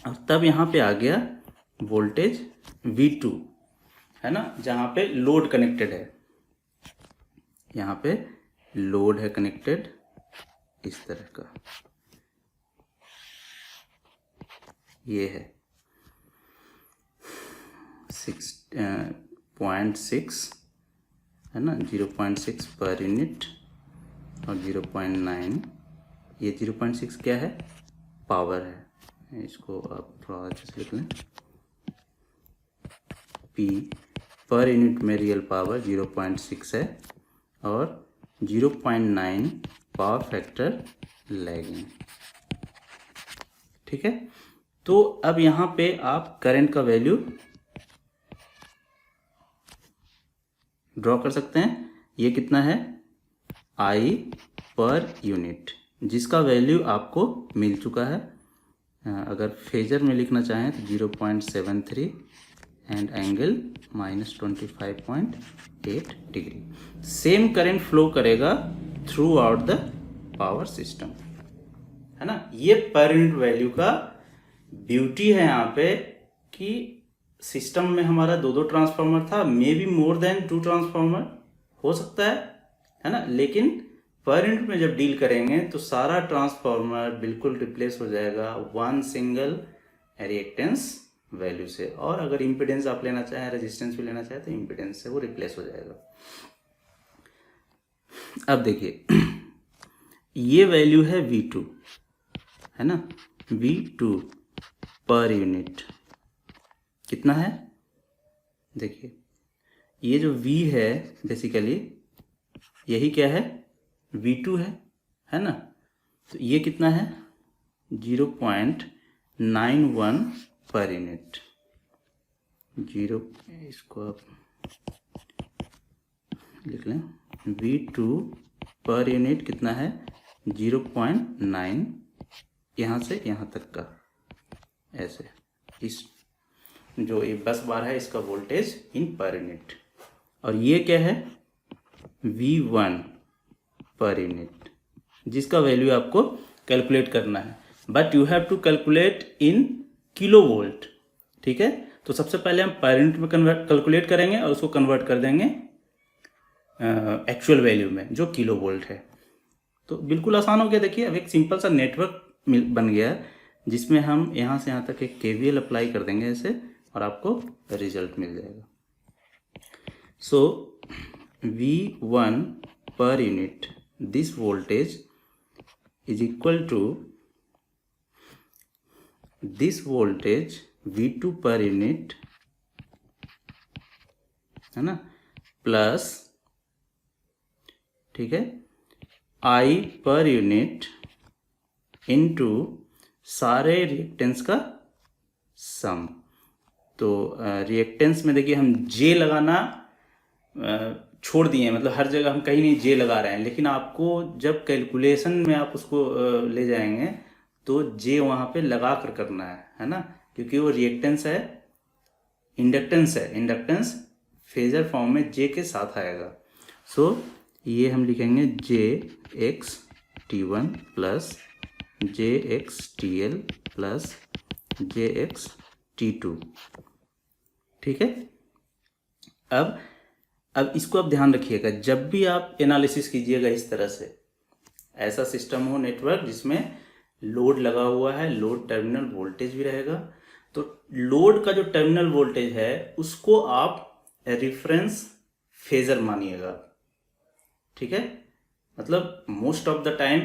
और तब यहाँ पे आ गया वोल्टेज V2 है ना, जहाँ पे लोड कनेक्टेड है। यहाँ पे लोड है कनेक्टेड इस तरह का, ये है 6.6 है ना, 0.6 पर यूनिट और 0.9। ये 0.6 क्या है, पावर है। इसको आप थोड़ा अच्छे से लिख लें, P पर यूनिट में रियल पावर 0.6 है और 0.9 पावर फैक्टर लैगिंग। ठीक है, तो अब यहाँ पे आप करंट का वैल्यू ड्रॉ कर सकते हैं। ये कितना है, I पर यूनिट, जिसका वैल्यू आपको मिल चुका है। अगर फेजर में लिखना चाहें तो 0.73 and angle -25.8 degree. Same current flow करेगा throughout the power system, है ना। ये पर यूनिट वैल्यू का ब्यूटी है यहाँ पे कि सिस्टम में हमारा दो ट्रांसफार्मर था, may be more than 2 transformer हो सकता है ना, लेकिन पर यूनिट में जब डील करेंगे तो सारा ट्रांसफार्मर बिल्कुल रिप्लेस हो जाएगा वन सिंगल रिएक्टेंस वैल्यू से। और अगर इम्पीडेंस आप लेना चाहें, रेजिस्टेंस भी लेना चाहें, तो इम्पीडेंस से वो रिप्लेस हो जाएगा। अब देखिए ये वैल्यू है V2 है ना, V2 पर यूनिट कितना है, देखिए ये जो V है बेसिकली यही क्या है, V2 है ना। तो ये कितना है 0.91 पर यूनिट। इसको आप लिख लें, V2 पर यूनिट कितना है 0.9, यहाँ से यहाँ तक का ऐसे। इस जो ये बस बार है इसका वोल्टेज इन पर यूनिट, और ये क्या है V1 पर यूनिट, जिसका वैल्यू आपको कैलकुलेट करना है, but you have to calculate in kilo volt. ठीक है, तो सबसे पहले हम पर यूनिट में कैलकुलेट करेंगे और उसको कन्वर्ट कर देंगे एक्चुअल वैल्यू में जो किलो वोल्ट है। तो बिल्कुल आसान हो गया। देखिए अब एक सिंपल सा नेटवर्क बन गया है जिसमें हम यहाँ से यहाँ तक एक KVL अप्लाई कर देंगे ऐसे, और आपको रिजल्ट मिल जाएगा। So V1 per unit, this voltage is equal to this voltage V2 per unit है ना, प्लस, ठीक है, I पर यूनिट इनटू सारे रिएक्टेंस का सम। तो तो रिएक्टेंस में देखिए हम जे लगाना छोड़ दिए हैं, मतलब हर जगह हम कहीं नहीं जे लगा रहे हैं, लेकिन आपको जब कैलकुलेशन में आप उसको ले जाएंगे तो जे वहाँ पे लगा कर करना है ना, क्योंकि वो रिएक्टेंस है, इंडक्टेंस है, इंडक्टेंस फेजर फॉर्म में जे के साथ आएगा। सो ये हम लिखेंगे J X T one plus J X T L plus J X T two. ठीक है। अब इसको आप ध्यान रखिएगा, जब भी आप एनालिसिस कीजिएगा इस तरह से, ऐसा सिस्टम हो नेटवर्क जिसमें लोड लगा हुआ है, लोड टर्मिनल वोल्टेज भी रहेगा, तो लोड का जो टर्मिनल वोल्टेज है उसको आप रेफरेंस फेजर मानिएगा। ठीक है, मतलब मोस्ट ऑफ द टाइम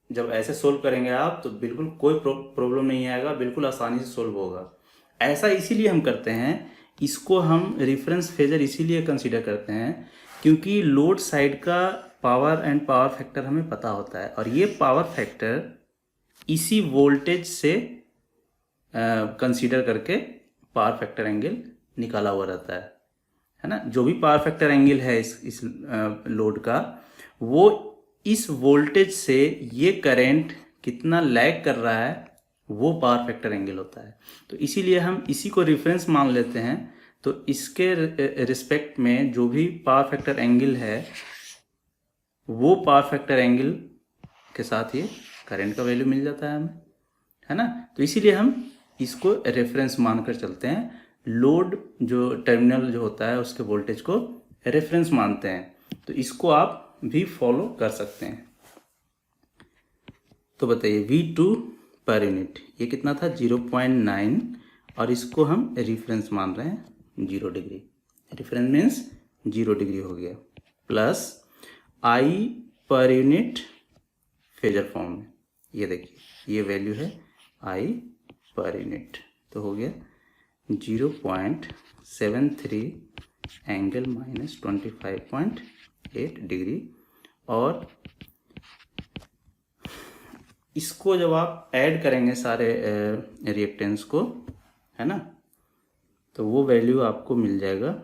जब ऐसे सोल्व करेंगे आप तो बिल्कुल कोई प्रॉब्लम नहीं आएगा, बिल्कुल आसानी से सोल्व होगा। ऐसा इसीलिए हम करते हैं, इसको हम रेफरेंस फेजर इसीलिए कंसीडर करते हैं क्योंकि लोड साइड का पावर एंड पावर फैक्टर हमें पता होता है, और ये पावर फैक्टर इसी वोल्टेज से कंसीडर करके पावर फैक्टर एंगल निकाला हुआ रहता है ना। जो भी पावर फैक्टर एंगल है इस लोड का, वो इस वोल्टेज से ये करंट कितना लैग कर रहा है वो पावर फैक्टर एंगल होता है। तो इसीलिए हम इसी को रेफरेंस मान लेते हैं। तो इसके रिस्पेक्ट में जो भी पावर फैक्टर एंगल है वो पावर फैक्टर एंगल के साथ ये करंट का वैल्यू मिल जाता है हमें, है ना। तो इसीलिए हम इसको रेफरेंस मानकर चलते हैं, लोड जो टर्मिनल जो होता है उसके वोल्टेज को रेफरेंस मानते हैं। तो इसको आप भी फॉलो कर सकते हैं। तो बताइए V2 पर यूनिट ये कितना था 0.9, और इसको हम रेफरेंस मान रहे हैं 0 डिग्री, रेफरेंस मीन्स 0 डिग्री हो गया, plus I per unit phasor form में, ये देखिए ये वैल्यू है I पर यूनिट, तो हो गया 0.73 एंगल माइनस 25.8 डिग्री। और इसको जब आप ऐड करेंगे सारे रिएक्टेंस को, है ना, तो वो वैल्यू आपको मिल जाएगा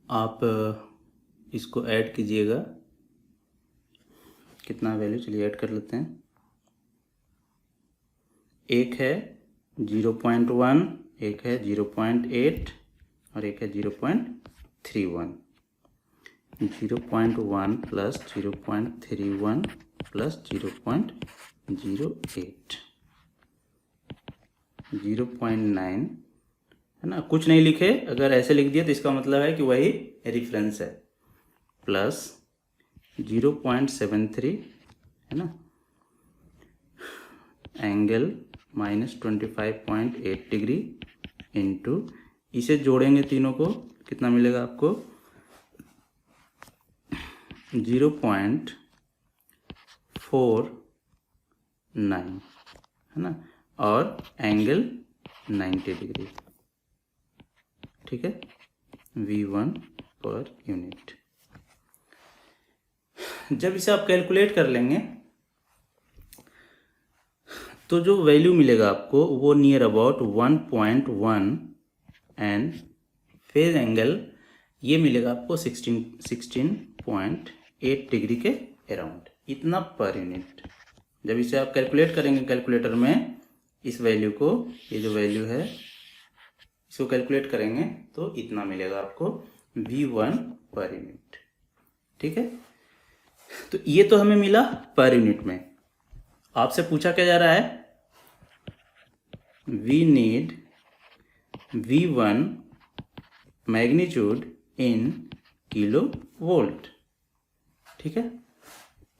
आप इसको ऐड कीजिएगा, कितना वैल्यू, चलिए ऐड कर लेते हैं। एक है 0.1, एक है 0.8 और एक है 0.31। 0.1 प्लस 0.31 प्लस 0.08, 0.9, है ना। कुछ नहीं लिखे, अगर ऐसे लिख दिया तो इसका मतलब है कि वही रेफरेंस है, प्लस 0.73, है ना, एंगल माइनस 25.8 डिग्री इंटू, इसे जोड़ेंगे तीनों को, कितना मिलेगा आपको 0.49, है ना, और एंगल 90 डिग्री। ठीक है, V1 पर यूनिट। जब इसे आप कैलकुलेट कर लेंगे तो जो वैल्यू मिलेगा आपको वो near about 1.1 and phase angle ये मिलेगा आपको 16.8 डिग्री के अराउंड, इतना पर यूनिट। जब इसे आप कैलकुलेट करेंगे कैलकुलेटर में, इस वैल्यू को, ये जो वैल्यू है इसको कैलकुलेट करेंगे तो इतना मिलेगा आपको V1 पर यूनिट। ठीक है, तो ये तो हमें मिला पर यूनिट में। आपसे पूछा क्या जा रहा है, we need V1 magnitude in kilo volt. ठीक है,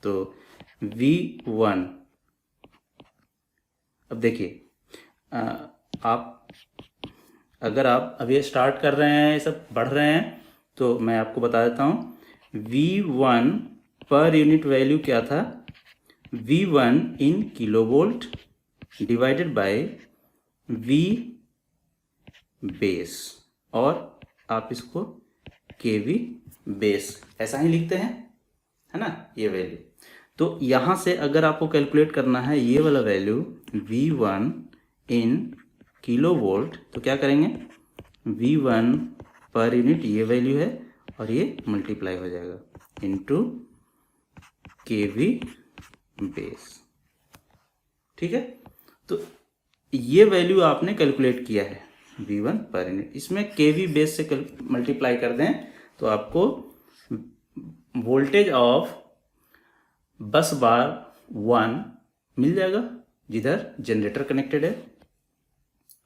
तो V1, अब देखिए आप अगर आप अभी स्टार्ट कर रहे हैं, सब बढ़ रहे हैं, तो मैं आपको बता देता हूँ V1 पर यूनिट वैल्यू क्या था, V1 in kilo volt divided by V base, और आप इसको KV बेस ऐसा ही लिखते हैं, है ना, ये वैल्यू। तो यहाँ से अगर आपको कैलकुलेट करना है ये वाला वैल्यू V1 इन किलो वोल्ट, तो क्या करेंगे, V1 पर यूनिट ये वैल्यू है और ये मल्टीप्लाई हो जाएगा इनटू KV बेस। ठीक है, तो ये वैल्यू आपने कैलकुलेट किया है V1 पर यूनिट, इसमें KV बेस से मल्टीप्लाई कर दें तो आपको वोल्टेज ऑफ बस बार 1 मिल जाएगा जिधर जनरेटर कनेक्टेड है।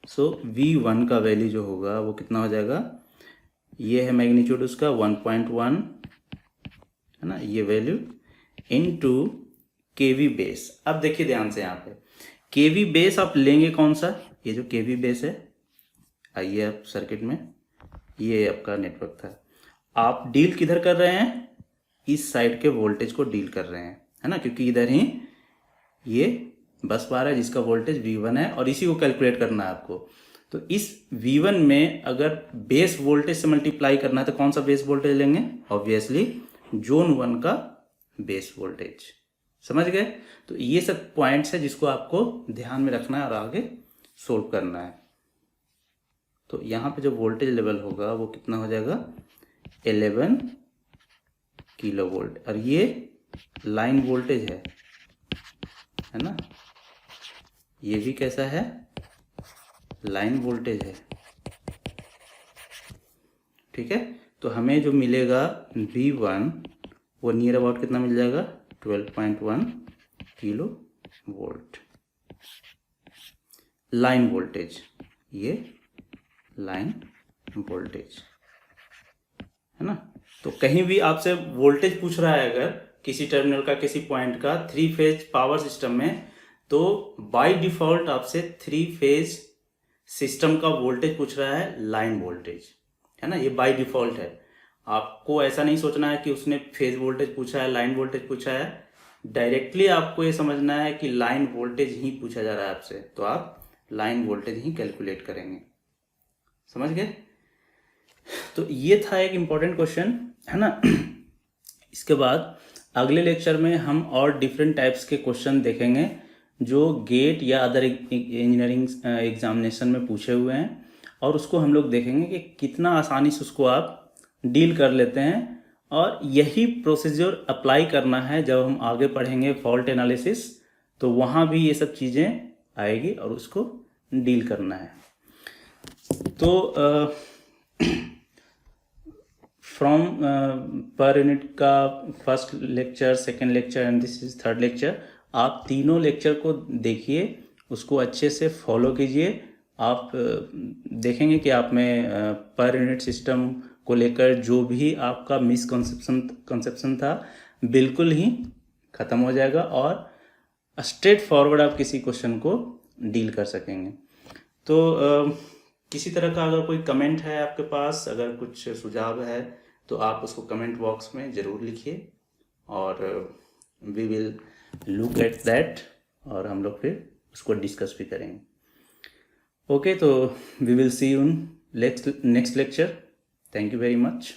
सो V1 का वैल्यू जो होगा वो कितना हो जाएगा, ये है मैग्नीट्यूड उसका 1.1 है ना, ये वैल्यू इनटू KV बेस। अब देखिए ध्यान से, यहाँ पे KV बेस आप लेंगे कौन सा, ये जो KV बेस है, आइए आप सर्किट में, ये आपका नेटवर्क था, आप डील किधर कर रहे हैं, इस साइड के वोल्टेज को डील कर रहे हैं, है ना, क्योंकि इधर ही ये बस बार है जिसका वोल्टेज V1 है और इसी को कैलकुलेट करना है आपको। तो इस V1 में अगर बेस वोल्टेज से मल्टीप्लाई करना है तो कौन सा बेस वोल्टेज लेंगे, ऑब्वियसली जोन 1 का बेस वोल्टेज। समझ गए, तो ये सब पॉइंट्स है जिसको आपको ध्यान में रखना है और आगे सोल्व करना है। तो यहाँ पे जो वोल्टेज लेवल होगा वो कितना हो जाएगा, 11 किलो वोल्ट, और ये लाइन वोल्टेज है ना, ये भी कैसा है, लाइन वोल्टेज है। ठीक है, तो हमें जो मिलेगा V1 वो नियर अबाउट कितना मिल जाएगा, 12.1 किलो वोल्ट लाइन वोल्टेज, ये लाइन वोल्टेज है ना। तो कहीं भी आपसे वोल्टेज पूछ रहा है अगर किसी टर्मिनल का, किसी पॉइंट का 3 फेज पावर सिस्टम में, तो बाय डिफॉल्ट आपसे 3 फेज सिस्टम का वोल्टेज पूछ रहा है, लाइन वोल्टेज है ना, ये बाय डिफॉल्ट है। आपको ऐसा नहीं सोचना है कि उसने फेज वोल्टेज पूछा है, लाइन वोल्टेज पूछा है, डायरेक्टली आपको ये समझना है कि लाइन वोल्टेज ही पूछा जा रहा है आपसे, तो आप लाइन वोल्टेज ही कैलकुलेट करेंगे। समझ गए, तो ये था एक इम्पॉर्टेंट क्वेश्चन, है ना। इसके बाद अगले लेक्चर में हम और डिफरेंट टाइप्स के क्वेश्चन देखेंगे जो गेट या अदर इंजीनियरिंग एग्जामिनेशन में पूछे हुए हैं, और उसको हम लोग देखेंगे कि कितना आसानी से उसको आप डील कर लेते हैं, और यही प्रोसीजर अप्लाई करना है जब हम आगे पढ़ेंगे फॉल्ट एनालिसिस, तो वहाँ भी ये सब चीज़ें आएगी और उसको डील करना है। तो फ्रॉम पर यूनिट का first lecture, second lecture and this is third lecture, आप तीनों लेक्चर को देखिए, उसको अच्छे से फॉलो कीजिए। आप देखेंगे कि आप में पर यूनिट सिस्टम को लेकर जो भी आपका मिसकंसेप्शन था बिल्कुल ही ख़त्म हो जाएगा और स्ट्रेट फॉरवर्ड आप किसी क्वेश्चन को डील कर सकेंगे। तो किसी तरह का अगर कोई कमेंट है आपके पास, अगर कुछ सुझाव है तो आप उसको कमेंट बॉक्स में ज़रूर लिखिए और we will look at that, और हम लोग फिर उसको डिस्कस भी करेंगे। ओके, तो we will see you in next lecture. Thank you very much.